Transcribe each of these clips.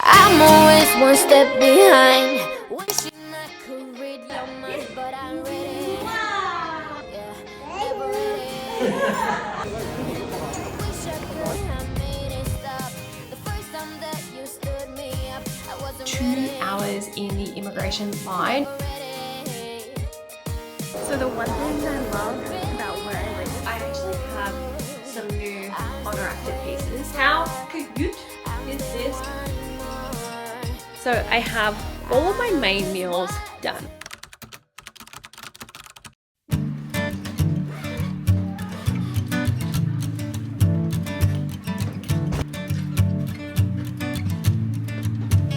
I'm always one step behind. Wishing I could read your mind, but I'm ready. Yeah, never ready. Wish I could have made it stop. The first time that you stood me up, I wasn't 2 hours in the immigration line. ready. So the one thing I love about where I live, I actually have some new honor active pieces. How cute is this? So I have all of my main meals done.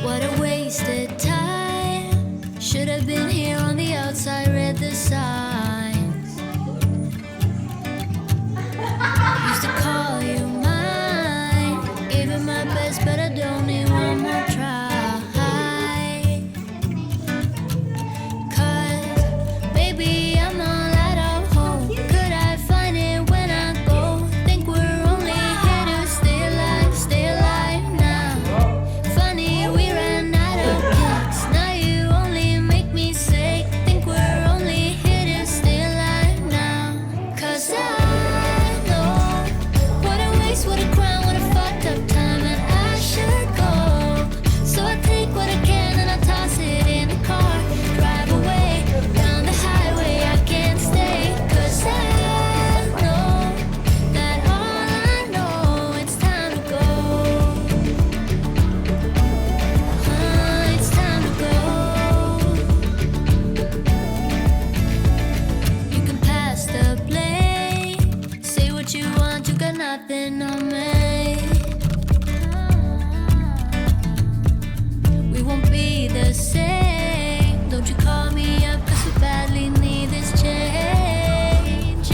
What a wasted time. Should have been here on the outside, read the signs. Used to call you mine. Gave it my best, but I don't need one more try. 'Cause, baby, I'm all out of hope. Could I find it when I go? Think we're only here to stay alive now. Funny, we ran out of kicks. Now you only make me sick. Think we're only here to stay alive now. 'Cause I know what a waste, what a crime, what a fucked up time, and I should go. So I take what I can and I toss it in the car. Drive away down the highway, I can't stay. 'Cause I know that all I know, it's time to go. It's time to go. You can pass the blame. Say what you want, you got nothing on me. We won't be the same. Don't you call me up, 'cause we badly need this change.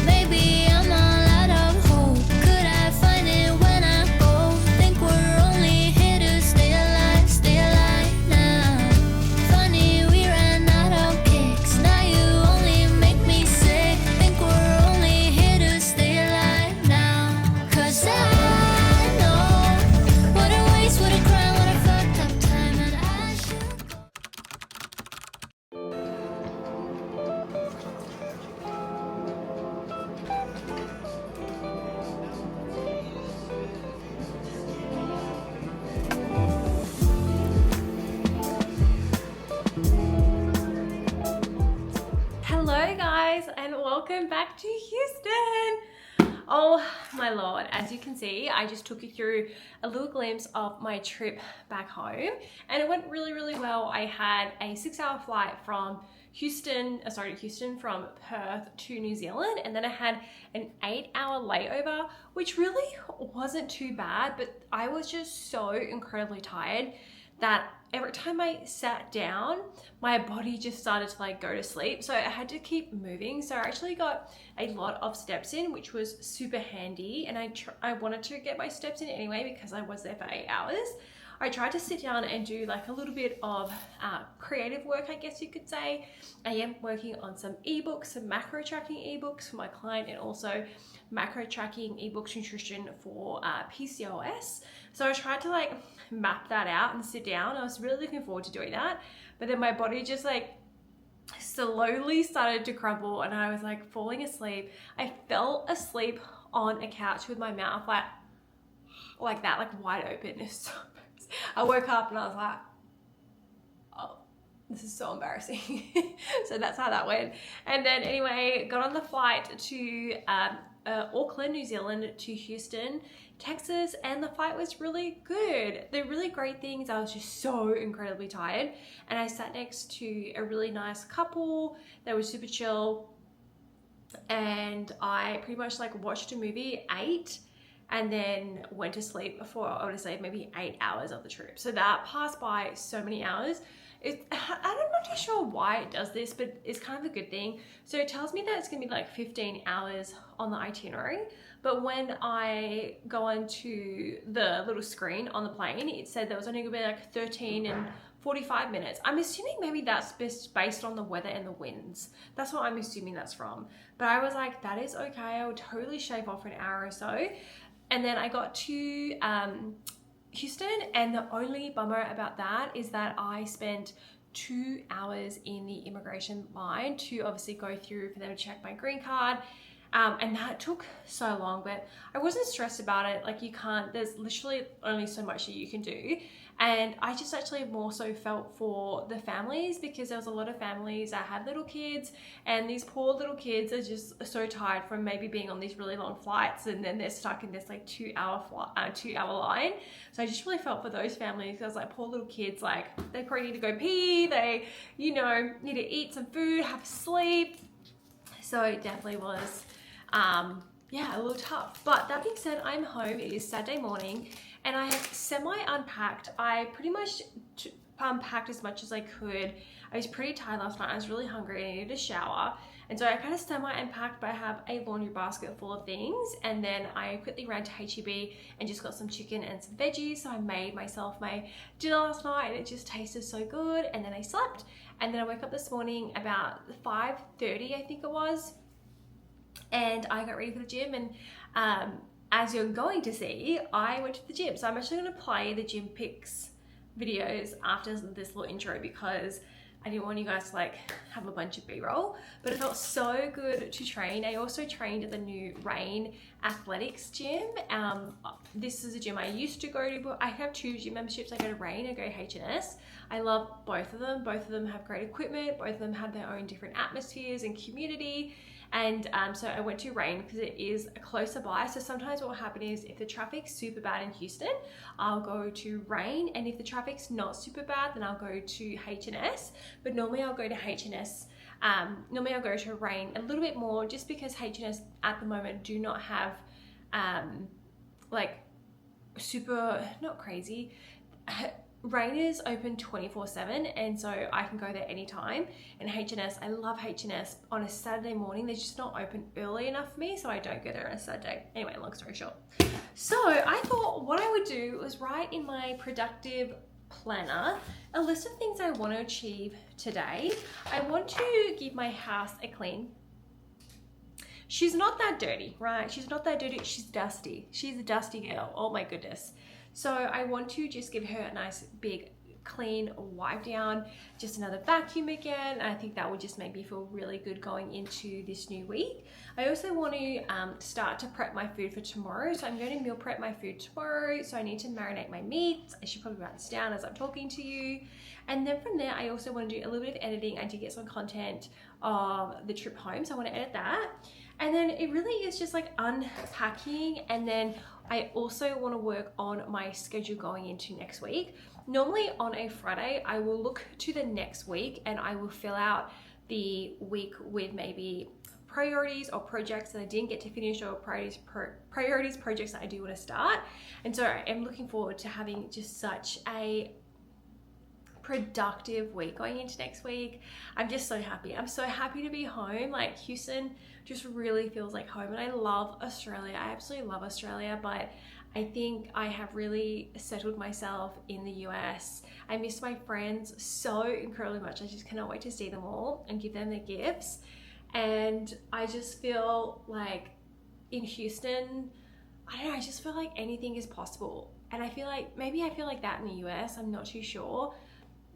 Maybe I'm all out of hope. Could I find it when I go? Think we're only here to stay alive now. Funny, we ran out of kicks. Now you only make me sick. Think we're only here to stay alive now. 'Cause I know what a waste, what a crime, what a fucked up time, and I should go. Hello guys, and welcome back to Houston. Oh my lord, as you can see, I just took you through a little glimpse of my trip back home, and it went really well. I had a 6-hour flight from Houston from Perth to New Zealand, and then I had an 8-hour layover, which really wasn't too bad, but I was just so incredibly tired that every time I sat down, my body just started to like go to sleep. So I had to keep moving. So I actually got a lot of steps in, which was super handy. And I wanted to get my steps in anyway because I was there for 8 hours. I tried to sit down and do like a little bit of creative work, I guess you could say. I am working on some ebooks, some macro tracking ebooks for my client, and also macro tracking ebooks nutrition for PCOS. So I tried to like map that out and sit down. I was really looking forward to doing that. But then my body just like slowly started to crumble and I was like falling asleep. I fell asleep on a couch with my mouth like that, like wide open. I woke up and I was like, oh, this is so embarrassing. So that's how that went. And then anyway, got on the flight to Auckland, New Zealand to Houston, Texas, and the flight was really good. The really great things, I was just so incredibly tired, and I sat next to a really nice couple. They were super chill, and I pretty much like watched a movie, ate, and then went to sleep for, I would say, maybe 8 hours of the trip. So that passed by so many hours. I'm not too sure why it does this, but it's kind of a good thing. So it tells me that it's gonna be like 15 hours on the itinerary, but when I go onto the little screen on the plane, it said there was only gonna be like 13 and 45 minutes. I'm assuming maybe that's based on the weather and the winds. That's what I'm assuming that's from. But I was like, that is okay. I would totally shave off an hour or so. And then I got to Houston, and the only bummer about that is that I spent 2 hours in the immigration line to obviously go through for them to check my green card. And that took so long, but I wasn't stressed about it. Like, there's literally only so much that you can do. And I just actually more so felt for the families, because there was a lot of families that had little kids, and these poor little kids are just so tired from maybe being on these really long flights, and then they're stuck in this like 2 hour line. So I just really felt for those families. I was like, poor little kids, like they probably need to go pee, they, you know, need to eat some food, have a sleep. So it definitely was, yeah, a little tough. But that being said, I'm home. It is Saturday morning, and I have semi-unpacked. I pretty much unpacked as much as I could. I was pretty tired last night. I was really hungry. I needed a shower. And so I kind of semi-unpacked, but I have a laundry basket full of things. And then I quickly ran to HEB and just got some chicken and some veggies. So I made myself my dinner last night, and it just tasted so good. And then I slept. And then I woke up this morning about 5:30, I think it was. And I got ready for the gym, and as you're going to see, I went to the gym. So I'm actually going to play the gym pics videos after this little intro, because I didn't want you guys to like have a bunch of b-roll, but it felt so good to train. I also trained at the new Rain Athletics gym. This is a gym I used to go to, but I have 2 gym memberships. I go to Rain, I go to H&S. I love both of them. Both of them have great equipment. Both of them have their own different atmospheres and community. And so I went to Rain because it is closer by. So sometimes what will happen is if the traffic's super bad in Houston, I'll go to Rain. And if the traffic's not super bad, then I'll go to H&S. But normally I'll go to H&S. Normally I'll go to Rain a little bit more, just because H&S at the moment do not have like super, not crazy. Rain is open 24/7, and so I can go there anytime. And H&S, I love H&S. On a Saturday morning, they're just not open early enough for me, so I don't go there on a Saturday. Anyway, long story short. So I thought what I would do was write in my productive planner a list of things I want to achieve today. I want to give my house a clean. She's not that dirty, right? She's not that dirty. She's dusty. She's a dusty girl. Oh my goodness. So I want to just give her a nice big clean wipe down, just another vacuum again. I think that would just make me feel really good going into this new week. I also want to start to prep my food for tomorrow. So I'm going to meal prep my food tomorrow. So I need to marinate my meats. I should probably write this down as I'm talking to you. And then from there, I also want to do a little bit of editing. I did get some content of the trip home, so I want to edit that. And then it really is just like unpacking. And then I also want to work on my schedule going into next week. Normally on a Friday, I will look to the next week and I will fill out the week with maybe priorities or projects that I didn't get to finish, or priorities projects that I do want to start. And so I am looking forward to having just such a productive week going into next week. I'm just so happy. I'm so happy to be home. Like, Houston just really feels like home, and I love Australia. I absolutely love Australia, but I think I have really settled myself in the US. I miss my friends so incredibly much. I just cannot wait to see them all and give them their gifts. And I just feel like in Houston, I don't know, I just feel like anything is possible. And I feel like, maybe I feel like that in the US, I'm not too sure.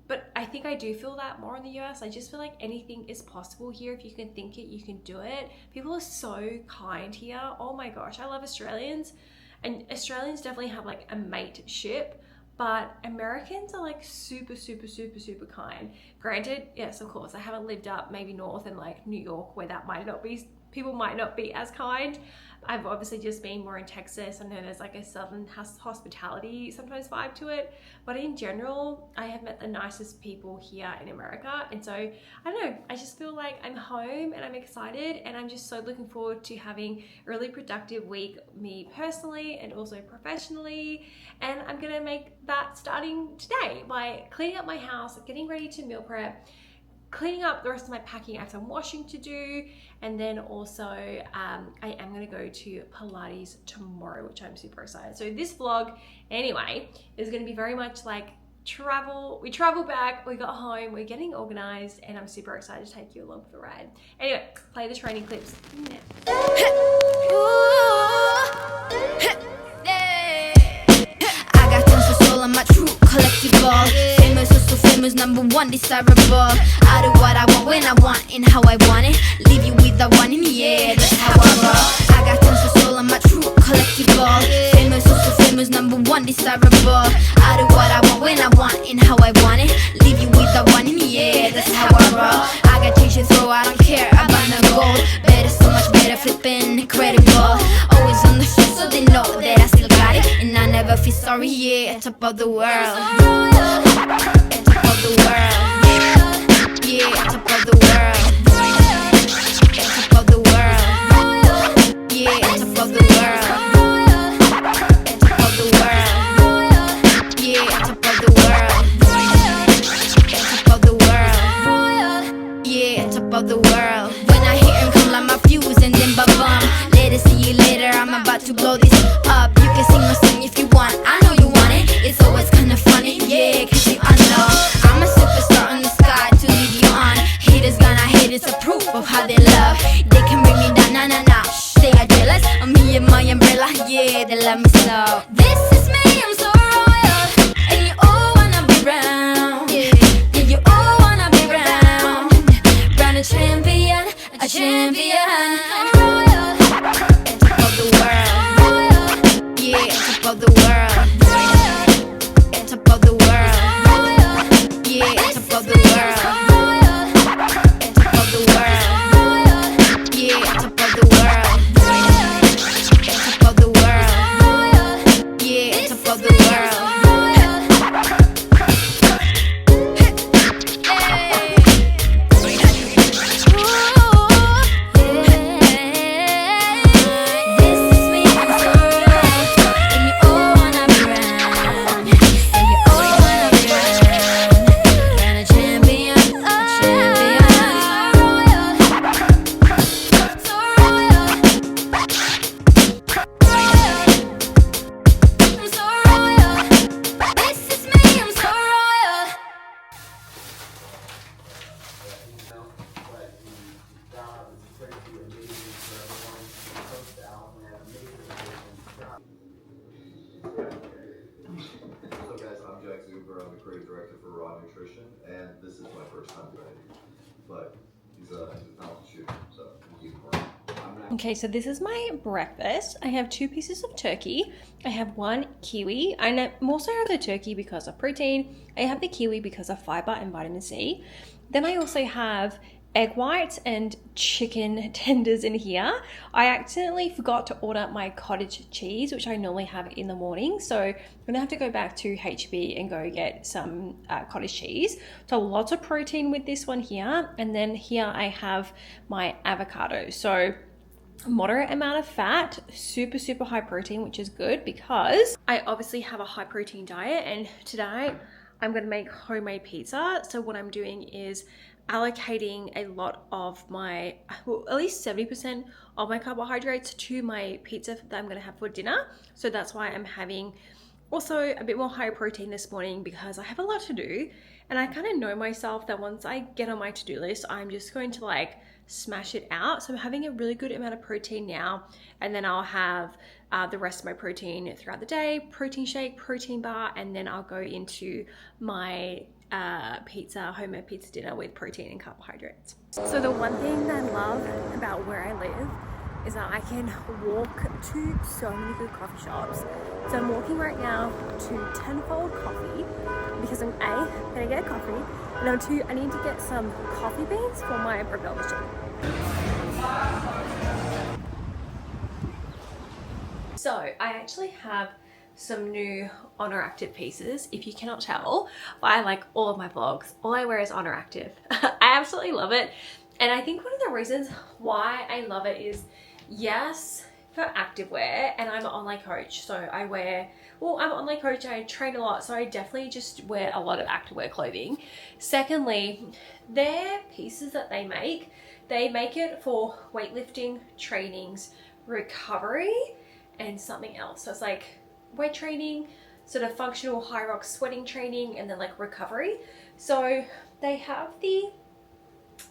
But I think I do feel that more in the US. I just feel like anything is possible here. If you can think it, you can do it. People are so kind here. Oh my gosh, I love Australians. And Australians definitely have like a mateship, but Americans are like super, super, super, super kind. Granted, yes, of course, I haven't lived up maybe north in like New York, where that might not be, people might not be as kind. I've obviously just been more in Texas. I know there's like a southern hospitality sometimes vibe to it, but in general, I have met the nicest people here in America. And so, I don't know, I just feel like I'm home and I'm excited, and I'm just so looking forward to having a really productive week, me personally and also professionally. And I'm gonna make that starting today by cleaning up my house, getting ready to meal prep, cleaning up the rest of my packing. I have some washing to do, and then also I am going to go to Pilates tomorrow, which I'm super excited. So this vlog anyway is going to be very much like travel. We travel back, we got home, we're getting organized, and I'm super excited to take you along for the ride. Anyway, play the training clips now. famous, number one desirable. I do what I want when I want and how I want it. Leave you with the one in the air, that's how I roll. I got tons of soul, I'm a true collectible. Famous, also famous, number one desirable. I do what I want when I want and how I want it. Leave you with the one in the air, that's how I roll. I got change to throw, I don't care about no gold. Better, so much better, flipping incredible. Always on the show so they know that I still got it. And I never feel sorry, yeah, top of the world. Top of the world. Yeah, top of the world. Top of the world. Yeah, top of the world. Top of the world. Yeah, top of the world. Top of the world. Yeah, top of the world. When I hear him come like my fuse and then ba-bum. Later, see you later, I'm about to blow this up. You can sing my song if you want, I know you want it. It's always kinda funny, yeah, cause you know I'm a superstar on the sky to lead you on. Haters gonna hate, it's a proof of how they love. They can bring me down, nah, nah, nah. They are jealous of me and my umbrella, yeah, they love me so. This is me, I'm so royal, and you all wanna be round. Yeah, you all wanna be round. Round a champion, a champion. I'm royal, and top of the world. Yeah, top of the world. Top of the world. Yeah, top of the world. Top of the world. Yeah, top of the world. Top of the world. Yeah, top of the world. I'm the creative director for Raw Nutrition, and this is my first time doing it. But he's a talented shooter, so keep him around. Okay, so this is my breakfast. I have 2 pieces of turkey. I have 1 kiwi. I also have the turkey because of protein. I have the kiwi because of fiber and vitamin C. Then I also have egg whites and chicken tenders in here. I accidentally forgot to order my cottage cheese, which I normally have in the morning. So I'm gonna have to go back to HB and go get some cottage cheese. So lots of protein with this one here. And then here I have my avocado. So moderate amount of fat, super high protein, which is good because I obviously have a high protein diet, and today I'm gonna make homemade pizza. So what I'm doing is allocating a lot of my, well, at least 70% of my carbohydrates to my pizza that I'm gonna have for dinner. So that's why I'm having also a bit more high protein this morning, because I have a lot to do, and I kind of know myself that once I get on my to-do list, I'm just going to like smash it out. So I'm having a really good amount of protein now, and then I'll have the rest of my protein throughout the day, protein shake, protein bar, and then I'll go into my homemade pizza dinner with protein and carbohydrates. So the one thing that I love about where I live is that I can walk to so many good coffee shops. So I'm walking right now to Tenfold Coffee because I'm A, gonna get a coffee, and number 2, I need to get some coffee beans for my propel machine. So I actually have some new Honor Active pieces. If you cannot tell by like all of my vlogs, all I wear is Honor Active. I absolutely love it. And I think one of the reasons why I love it is, yes, for activewear, and I'm an online coach. So I wear, well, I'm an online coach, I train a lot. So I definitely just wear a lot of activewear clothing. Secondly, their pieces that they make it for weightlifting, trainings, recovery, and something else. So it's like weight training, sort of functional high rock sweating training, and then like recovery. So they have the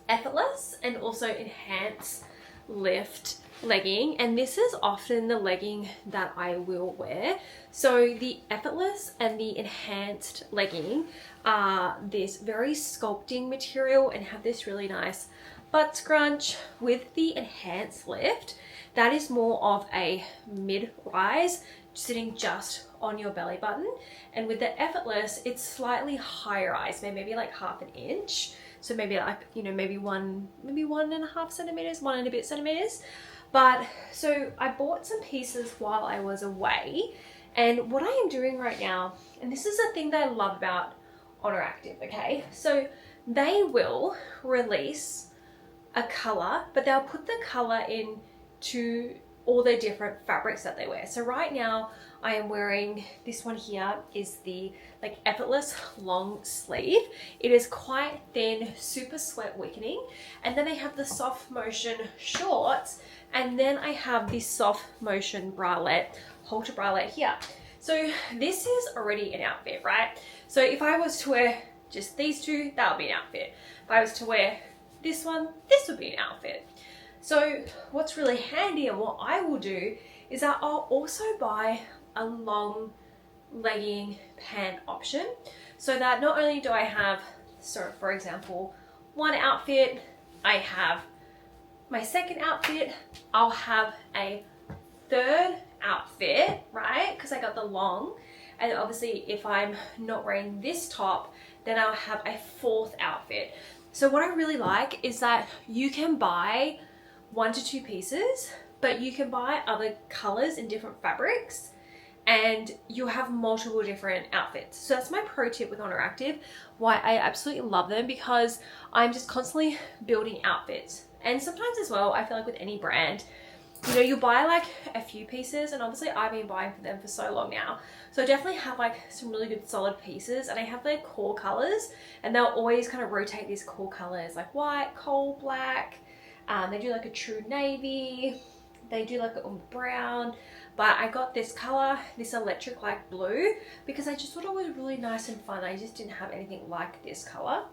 effortless and also enhance lift legging, and this is often the legging that I will wear. So the Effortless and the Enhanced legging are this very sculpting material and have this really nice butt scrunch. With the Enhanced lift, that is more of a mid-rise, sitting just on your belly button. And with the Effortless, it's slightly higher rise, maybe like half an inch. So maybe like, you know, maybe 1.5 centimeters, 1 and a bit centimeters. But so I bought some pieces while I was away, and what I am doing right now, and this is the thing that I love about Honor Active, okay? So they will release a color, but they'll put the color into all the different fabrics that they wear. So right now I am wearing this one here, is the like Effortless long sleeve. It is quite thin, super sweat wickening. And then I have the Soft Motion shorts, and then I have this Soft Motion bralette, halter bralette here. So this is already an outfit, right? So if I was to wear just these two, that would be an outfit. If I was to wear this one, this would be an outfit. So what's really handy and what I will do is that I'll also buy a long legging pant option, so that not only do I have, so for example, one outfit, I have my second outfit, I'll have a third outfit, right? Because I got the long, and obviously if I'm not wearing this top, then I'll have a fourth outfit. So what I really like is that you can buy 1 to 2 pieces, but you can buy other colors in different fabrics, and you'll have multiple different outfits. So that's my pro tip with Honor Active, why I absolutely love them, because I'm just constantly building outfits. And sometimes as well, I feel like with any brand, you know, you buy like a few pieces, and obviously I've been buying for them for so long now. So I definitely have like some really good solid pieces, and I have their core colors, and they'll always kind of rotate these core colors like white, coal black. They do like a true navy, they do like a brown, but I got this color, this electric like blue, because I just thought it was really nice and fun. I just didn't have anything like this color.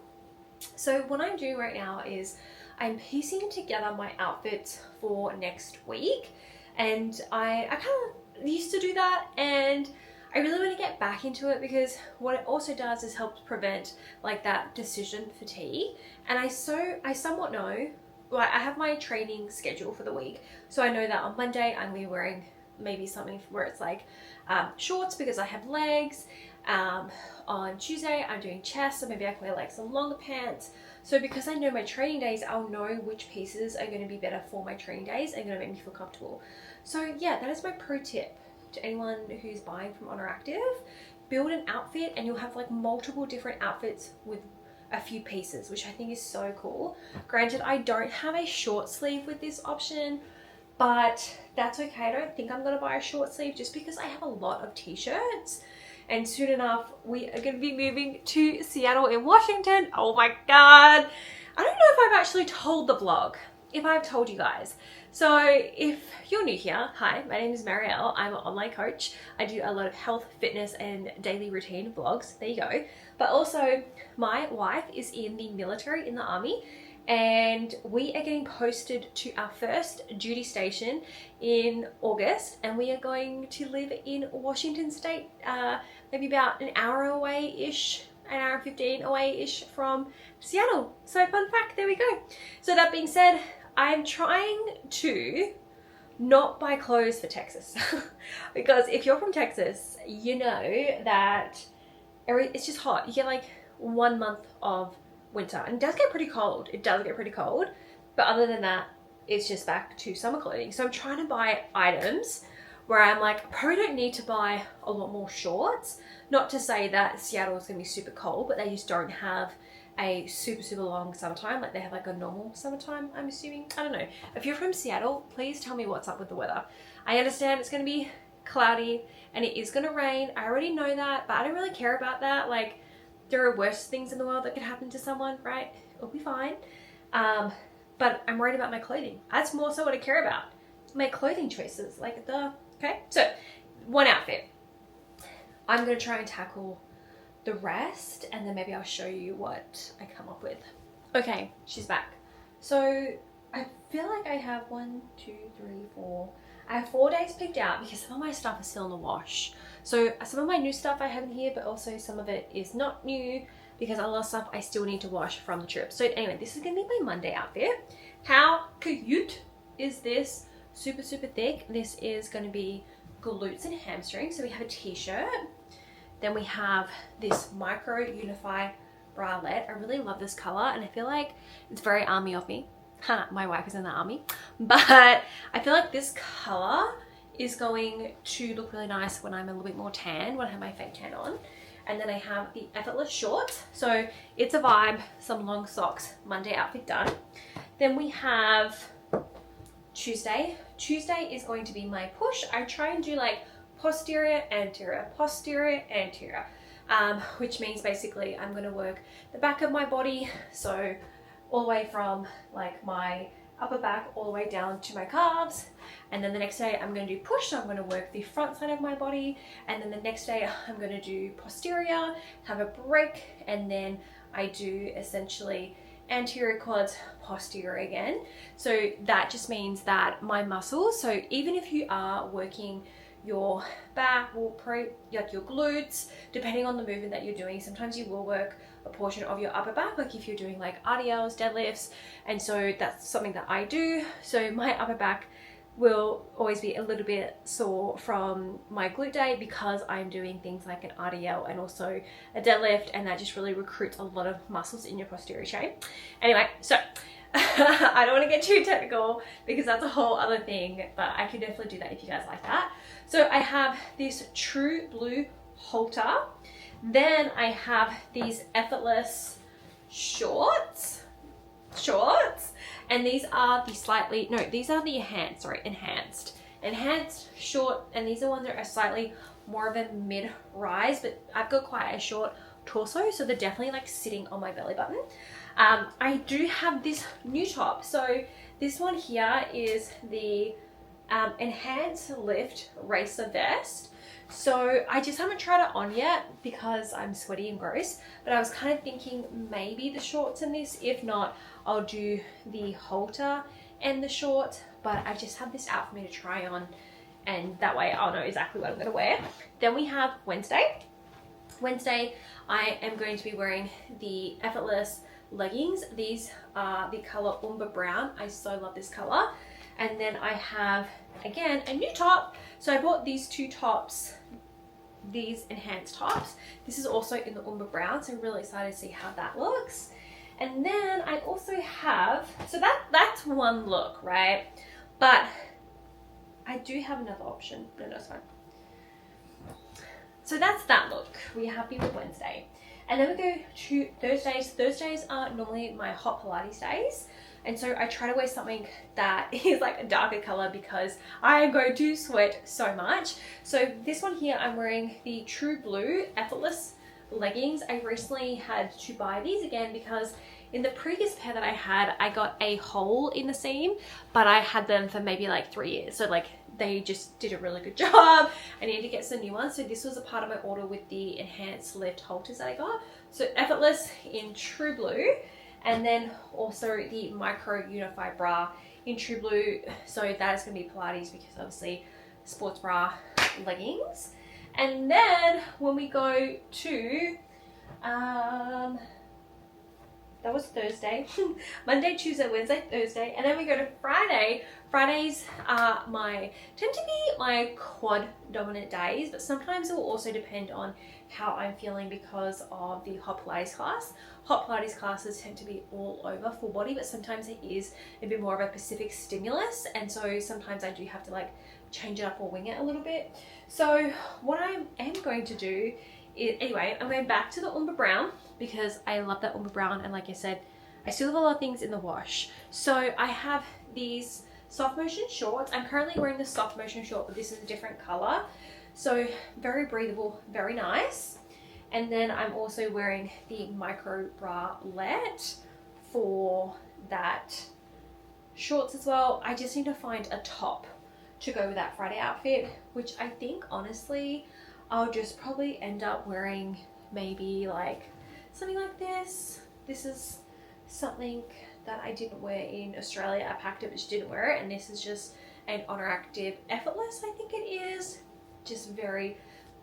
So what I'm doing right now is I'm piecing together my outfits for next week, and I kind of used to do that, and I really want to get back into it, because what it also does is helps prevent like that decision fatigue. And I somewhat know, like, I have my training schedule for the week, so I know that on Monday I'm going to be wearing maybe something where it's like shorts because I have legs. On Tuesday I'm doing chest, so maybe I can wear like some longer pants. So because I know my training days, I'll know which pieces are going to be better for my training days and going to make me feel comfortable. So yeah, that is my pro tip to anyone who's buying from Honor Active. Build an outfit, and you'll have like multiple different outfits with a few pieces, which I think is so cool. Granted, I don't have a short sleeve with this option, but that's okay. I don't think I'm going to buy a short sleeve, just because I have a lot of t-shirts, and soon enough we are going to be moving to Seattle in Washington. Oh my god, I don't know if I've actually told the vlog, if I've told you guys. So if you're new here, hi, my name is Marielle. I'm an online coach. I do a lot of health, fitness and daily routine vlogs. There you go. But also my wife is in the military, in the army, and we are getting posted to our first duty station in August, and we are going to live in Washington State, maybe about an hour away-ish, an hour and 15 away-ish from Seattle. So fun fact, there we go. So that being said, I'm trying to not buy clothes for Texas because if you're from Texas, you know that it's just hot. You get like 1 month of winter, and it does get pretty cold. It does get pretty cold, but other than that, it's just back to summer clothing. So I'm trying to buy items where I'm like, I probably don't need to buy a lot more shorts. Not to say that Seattle is gonna be super cold, but they just don't have a super long summertime. Like they have like a normal summertime, I'm assuming. I don't know. If you're from Seattle, please tell me what's up with the weather. I understand it's gonna be cloudy and it is gonna rain. I already know that, but I don't really care about that. Like, there are worse things in the world that could happen to someone, right? It'll be fine. But I'm worried about my clothing. That's more so what I care about. My clothing choices, like okay? So, one outfit. I'm gonna try and tackle the rest, and then maybe I'll show you what I come up with. Okay, she's back. So I feel like I have 4. I have 4 days picked out because some of my stuff is still in the wash. So some of my new stuff I have in here, but also some of it is not new because a lot of stuff I still need to wash from the trip. So anyway, this is gonna be my Monday outfit. How cute is this? Super, super thick. This is gonna be glutes and hamstrings. So we have a t-shirt. Then we have this micro unify bralette. I really love this color and I feel like it's very army of me. My wife is in the army, but I feel like this color is going to look really nice when I'm a little bit more tan, when I have my fake tan on. And then I have the effortless shorts. So it's a vibe, some long socks, Monday outfit done. Then we have Tuesday. Tuesday is going to be my push. I try and do like posterior, anterior, which means basically I'm going to work the back of my body. So all the way from like my upper back all the way down to my calves. And then the next day I'm going to do push, so I'm going to work the front side of my body. And then the next day I'm going to do posterior, have a break, and then I do essentially anterior quads, posterior again. So that just means that my muscles, so even if you are working your back or like your glutes, depending on the movement that you're doing, sometimes you will work a portion of your upper back, like if you're doing like RDLs, deadlifts, and so that's something that I do. So my upper back will always be a little bit sore from my glute day because I'm doing things like an RDL and also a deadlift, and that just really recruits a lot of muscles in your posterior chain. Anyway, so I don't want to get too technical because that's a whole other thing, but I can definitely do that if you guys like that. So I have this true blue halter. Then I have these effortless shorts, and these are the these are the enhanced short, and these are ones that are slightly more of a mid-rise, but I've got quite a short torso, so they're definitely like sitting on my belly button. I do have this new top. So this one here is the enhanced lift racer vest. So I just haven't tried it on yet because I'm sweaty and gross, but I was kind of thinking maybe the shorts in this. If not, I'll do the halter and the shorts, but I just have this out for me to try on, and that way I'll know exactly what I'm going to wear. Then we have Wednesday. Wednesday, I am going to be wearing the effortless leggings. These are the color umber brown. I so love this color. And then I have, again, a new top. So I bought these two tops, these enhanced tops. This is also in the umber brown, so I'm really excited to see how that looks. And then I also have, so that's one look, right? But I do have another option. No, it's fine. So that's that look. We're happy with Wednesday. And then we go to Thursdays. Thursdays are normally my hot Pilates days. And so I try to wear something that is like a darker color because I am going to sweat so much. So this one here, I'm wearing the True Blue Effortless leggings. I recently had to buy these again because in the previous pair that I had, I got a hole in the seam, but I had them for maybe like 3 years. So like they just did a really good job. I need to get some new ones. So this was a part of my order with the enhanced lift halters that I got. So Effortless in True Blue. And then also the micro unify bra in True Blue. So that is going to be Pilates because obviously sports bra leggings. And then when we go to, that was Thursday, Monday, Tuesday, Wednesday, Thursday. And then we go to Friday. Fridays are tend to be my quad dominant days, but sometimes it will also depend on how I'm feeling because of the hot Pilates class. Hot Pilates classes tend to be all over full body, but sometimes it is a bit more of a specific stimulus. And so sometimes I do have to like change it up or wing it a little bit. So what I am going to do is, anyway, I'm going back to the umber brown because I love that umber brown. And like I said, I still have a lot of things in the wash. So I have these soft motion shorts. I'm currently wearing the soft motion short, but this is a different color. So very breathable, very nice. And then I'm also wearing the micro bralette for that shorts as well. I just need to find a top to go with that Friday outfit, which I think honestly, I'll just probably end up wearing maybe like something like this. This is something that I didn't wear in Australia. I packed it but just didn't wear it, and this is just an Honor Active Effortless, I think it is. Just very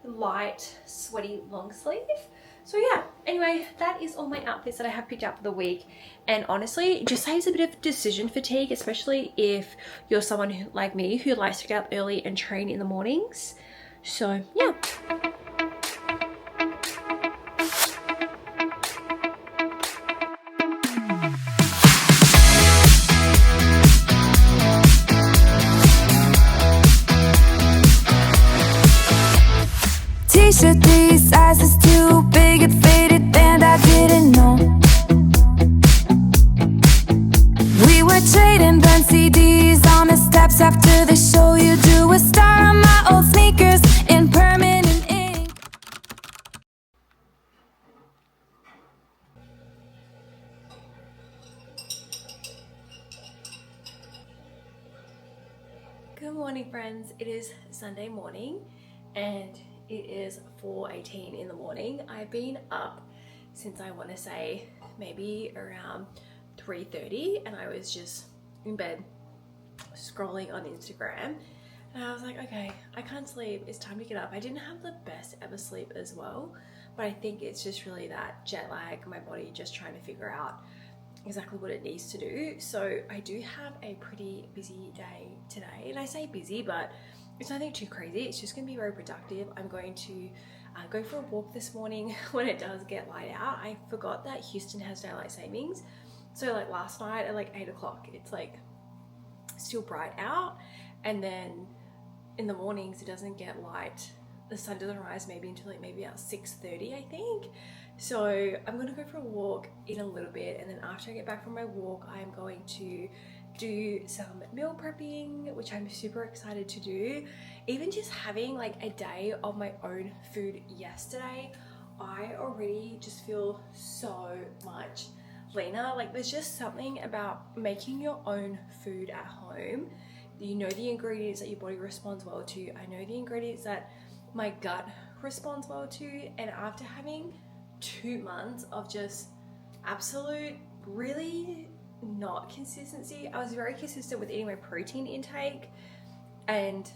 light, sweaty long sleeve. So yeah, anyway, that is all my outfits that I have picked out for the week. And honestly, it just saves a bit of decision fatigue, especially if you're someone who, like me, who likes to get up early and train in the mornings. So yeah. T-shirt 3 sizes too big, it faded and I didn't know. We were trading burned CDs on the steps after the show. You drew a star on my old sneakers in permanent ink. Good morning, friends. It is Sunday morning and it is 4:18 in the morning. I've been up since I want to say maybe around 3:30, and I was just in bed scrolling on Instagram, and I was like, okay, I can't sleep, it's time to get up. I didn't have the best ever sleep as well, but I think it's just really that jet lag, my body just trying to figure out exactly what it needs to do. So I do have a pretty busy day today, and I say busy, but it's nothing too crazy. It's just going to be very productive. I'm going to go for a walk this morning when it does get light out. I forgot that Houston has daylight savings, so like last night at like 8 o'clock it's like still bright out, and then in the mornings it doesn't get light, the sun doesn't rise maybe until like maybe about 6:30 I think. So I'm gonna go for a walk in a little bit, and then after I get back from my walk I'm going to do some meal prepping, which I'm super excited to do. Even just having like a day of my own food yesterday, I already just feel so much leaner. Like there's just something about making your own food at home. You know the ingredients that your body responds well to. I know the ingredients that my gut responds well to, and after having 2 months of just absolute really not consistency, I was very consistent with eating my protein intake, and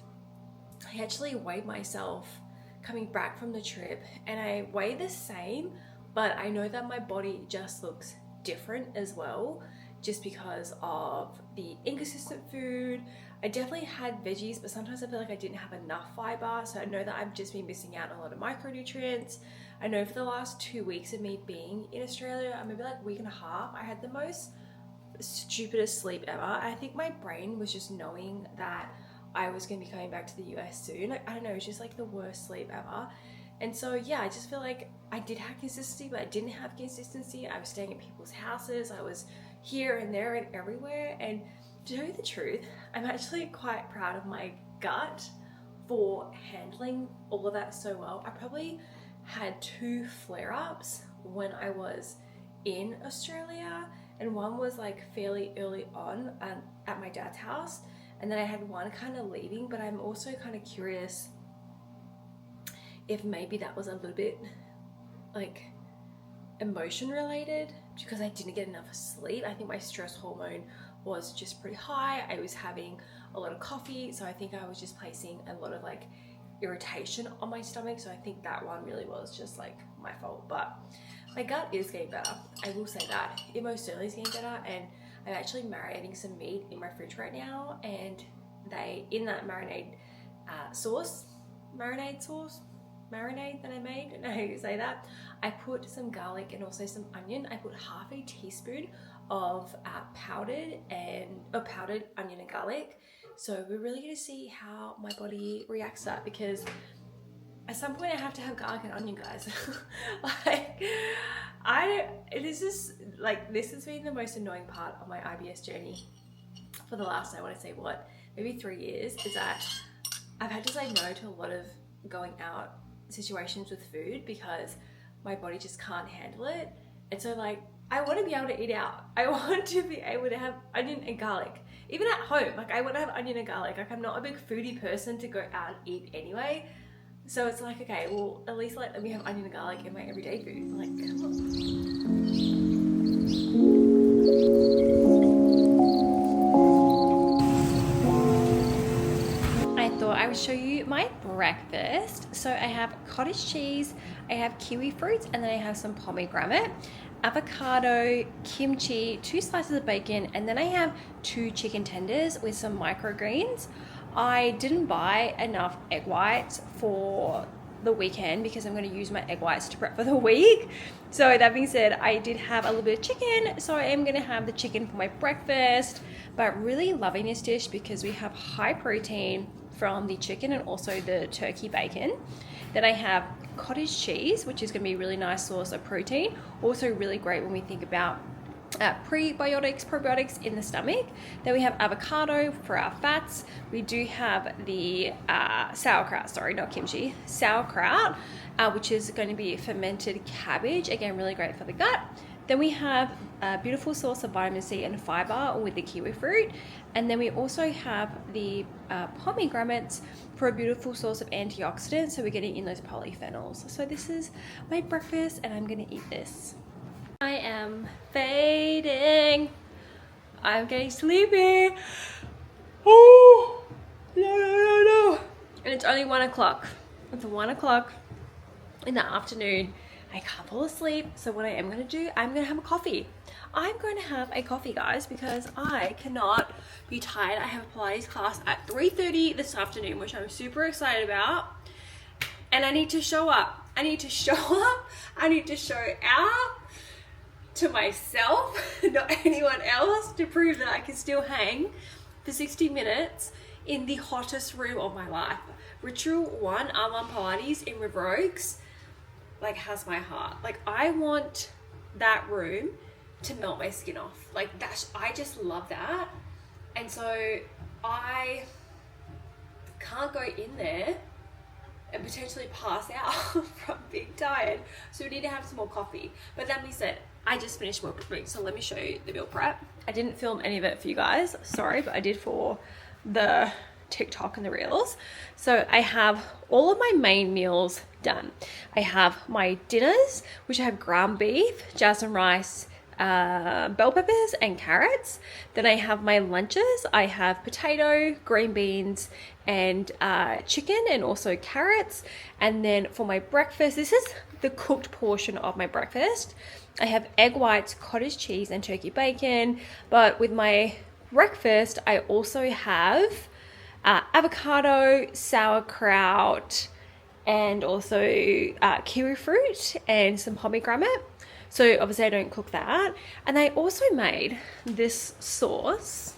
I actually weighed myself coming back from the trip and I weighed the same, but I know that my body just looks different as well, just because of the inconsistent food. I definitely had veggies, but sometimes I feel like I didn't have enough fiber, so I know that I've just been missing out on a lot of micronutrients. I know for the last 2 weeks of me being in Australia, maybe like a week and a half, I had the most stupidest sleep ever. I think my brain was just knowing that I was going to be coming back to the US soon. Like, I don't know, it's just like the worst sleep ever. And so yeah, I just feel like I did have consistency, but I didn't have consistency. I was staying at people's houses, I was here and there and everywhere, and to tell you the truth, I'm actually quite proud of my gut for handling all of that so well. I probably had 2 flare-ups when I was in Australia, and one was like fairly early on at my dad's house, and then I had one kind of leaving. But I'm also kind of curious if maybe that was a little bit like emotion related, because I didn't get enough sleep. I think my stress hormone was just pretty high. I was having a lot of coffee, so I think I was just placing a lot of like irritation on my stomach. So I think that one really was just like my fault, but my gut is getting better. I will say that it most certainly is getting better, and I'm actually marinating some meat in my fridge right now, and in that marinade sauce that I made, I know how you say that, I put some garlic and also some onion. I put half a teaspoon of powdered onion and garlic. So we're really going to see how my body reacts to that, because at some point I have to have garlic and onion, guys. Like, this has been the most annoying part of my IBS journey for the last, I want to say maybe 3 years, is that I've had to say no to a lot of going out situations with food because my body just can't handle it. And so like, I want to be able to eat out. I want to be able to have onion and garlic. Even at home, like I want to have onion and garlic. Like I'm not a big foodie person to go out and eat anyway. So it's like, okay, well, at least let me have onion and garlic in my everyday food. Like, come on. show you my breakfast. So I have cottage cheese, I have kiwi fruits, and then I have some pomegranate, avocado, kimchi, 2 slices of bacon, and then I have 2 chicken tenders with some microgreens. I didn't buy enough egg whites for the weekend because I'm going to use my egg whites to prep for the week. So that being said, I did have a little bit of chicken, so I am going to have the chicken for my breakfast, but really loving this dish because we have high protein from the chicken and also the turkey bacon. Then I have cottage cheese, which is going to be a really nice source of protein, also really great when we think about prebiotics, probiotics in the stomach. Then we have avocado for our fats. We do have the sauerkraut, sorry, not kimchi, sauerkraut, which is going to be fermented cabbage, again really great for the gut. Then we have a beautiful source of vitamin C and fiber with the kiwi fruit, and then we also have the pomegranates for a beautiful source of antioxidants, so we're getting in those polyphenols. So this is my breakfast and I'm going to eat this. I am fading. I'm getting sleepy. Oh, no. And it's only 1 o'clock. It's 1 o'clock in the afternoon. I can't fall asleep. So what I am going to do, I'm going to have a coffee. I'm going to have a coffee, guys, because I cannot be tired. I have a Pilates class at 3:30 this afternoon, which I'm super excited about. And I need to show up. I need to show up. I need to show out to myself, not anyone else, to prove that I can still hang for 60 minutes in the hottest room of my life. Ritual 1, R1 Pilates in River Oaks, like, has my heart. Like, I want that room to melt my skin off. Like, that's, I just love that. And so I can't go in there and potentially pass out from being tired. So we need to have some more coffee. But that being said, I just finished meal prepping, so let me show you the meal prep. I didn't film any of it for you guys, sorry, but I did for the TikTok and the Reels. So I have all of my main meals done. I have my dinners, which I have ground beef, jasmine rice, bell peppers and carrots. Then I have my lunches. I have potato, green beans, and chicken, and also carrots. And then for my breakfast, this is the cooked portion of my breakfast. I have egg whites, cottage cheese, and turkey bacon. But with my breakfast, I also have avocado, sauerkraut, and also kiwi fruit and some pomegranate. So obviously I don't cook that. And I also made this sauce.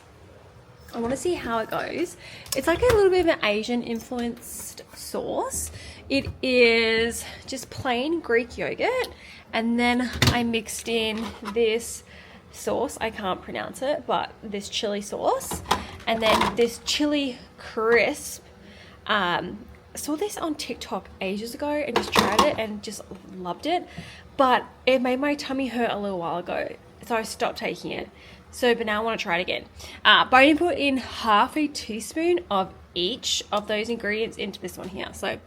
I want to see how it goes. It's like a little bit of an Asian influenced sauce. It is just plain Greek yogurt. And then I mixed in this sauce. I can't pronounce it, but this chili sauce. And then this chili crisp. I saw this on TikTok ages ago and just tried it and just loved it. But it made my tummy hurt a little while ago, so I stopped taking it. So, but now I want to try it again. But I didn't put in half a teaspoon of each of those ingredients into this one here. So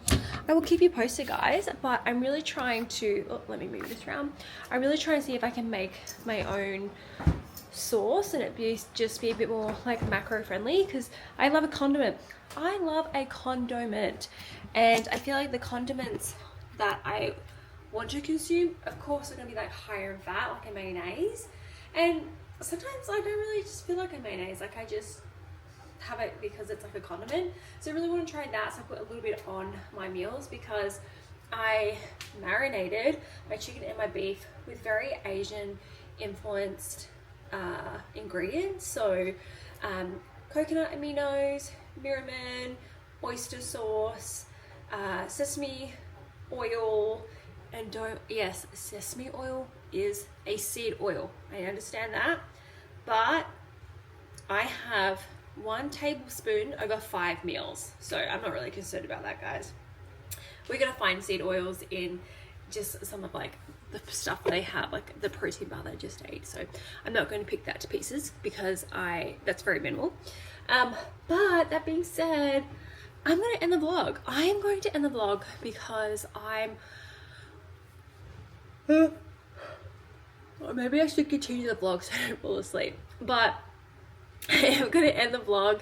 I will keep you posted, guys. But I'm really trying to, let me move this around. I'm really trying to see if I can make my own sauce and it just be a bit more like macro friendly, because I love a condiment. I love a condiment, and I feel like the condiments that I want to consume, of course, are going to be like higher in fat, like a mayonnaise. And sometimes I don't really just feel like a mayonnaise, like I just have it because it's like a condiment. So I really want to try that. So I put a little bit on my meals because I marinated my chicken and my beef with very Asian influenced ingredients. So coconut aminos, miramen, oyster sauce, sesame oil, and sesame oil is a seed oil. I understand that, but I have 1 tablespoon over 5 meals, so I'm not really concerned about that, guys. We're gonna find seed oils in just some of like the stuff that I have, like the protein bar that I just ate, so I'm not going to pick that to pieces because that's very minimal. But that being said, I'm going to end the vlog. I am going to end the vlog because or maybe I should continue the vlog so I don't fall asleep, but I am going to end the vlog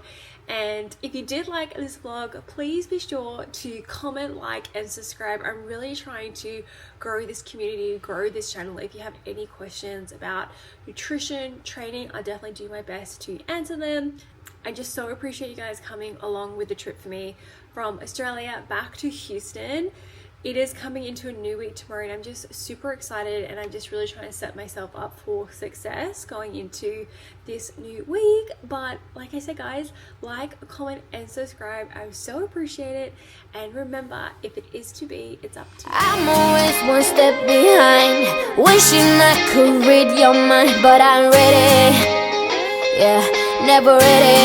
And if you did like this vlog, please be sure to comment, like, and subscribe. I'm really trying to grow this community, grow this channel. If you have any questions about nutrition, training, I'll definitely do my best to answer them. I just so appreciate you guys coming along with the trip for me from Australia back to Houston. It is coming into a new week tomorrow, and I'm just super excited, and I'm just really trying to set myself up for success going into this new week. But like I said, guys, like, comment, and subscribe. I so appreciate it. And remember, if it is to be, it's up to you. I'm always one step behind, wishing I could read your mind, but I'm ready. Yeah, never ready.